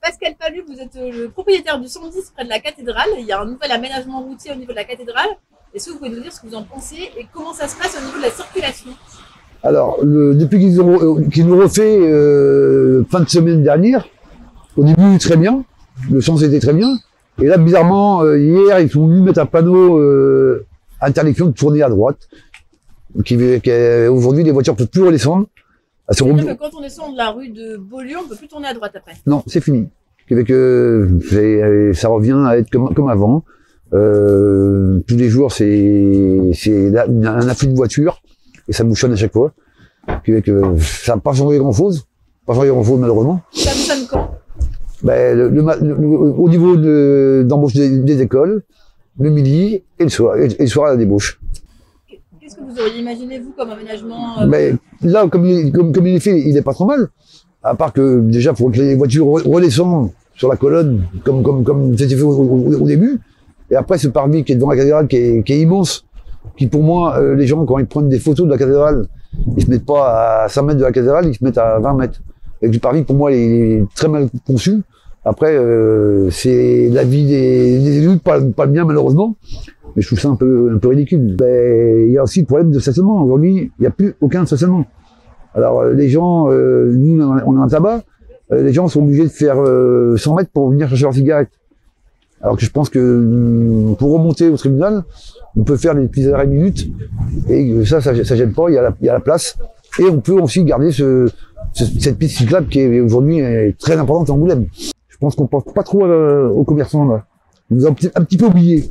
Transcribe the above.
Pascal Palu, vous êtes le propriétaire du 110 près de la cathédrale. Il y a un nouvel aménagement routier au niveau de la cathédrale. Est-ce que vous pouvez nous dire ce que vous en pensez et comment ça se passe au niveau de la circulation? Alors, depuis qu'ils nous refait fin de semaine dernière, au début très bien, le sens était très bien. Et là, bizarrement, hier, ils sont venus mettre un panneau interdiction de tourner à droite. Aujourd'hui, les voitures ne peuvent plus redescendre. C'est-à-dire que quand on descend de la rue de Beaulieu, on ne peut plus tourner à droite après? Non, c'est fini. Ça revient à être comme avant. Tous les jours, c'est un afflux de voitures et ça bouchonne à chaque fois. Ça n'a pas changé grand-chose. Pas changé grand-chose, malheureusement. Ça bouchonne quand? Ben, au niveau d'embauche des écoles, le midi et le soir à la débauche. Qu'est-ce que vous auriez imaginé, vous, comme aménagement Ben, là, comme il est fait, il n'est pas trop mal. À part que, déjà, il faut que les voitures redescendent sur la colonne, comme c'était fait au début. Et après, ce parvis qui est devant la cathédrale, qui est immense, qui pour moi, les gens, quand ils prennent des photos de la cathédrale, ils se mettent pas à 5 mètres de la cathédrale, ils se mettent à 20 mètres. Et le parvis, pour moi, il est très mal conçu. Après, c'est la vie des élus, pas le bien, malheureusement. Mais je trouve ça un peu ridicule. Ben, il y a aussi le problème de stationnement. Aujourd'hui, il n'y a plus aucun stationnement. Alors, les gens, nous, on a un tabac, les gens sont obligés de faire 100 mètres pour venir chercher leur cigarette. Alors que je pense que pour remonter au tribunal, on peut faire des petits arrêts minutes, et ça gêne pas, il y a la place. Et on peut aussi garder cette piste cyclable qui est aujourd'hui très importante à Angoulême. Je pense qu'on pense pas trop aux commerçants là. Ils nous ont un petit peu oubliés.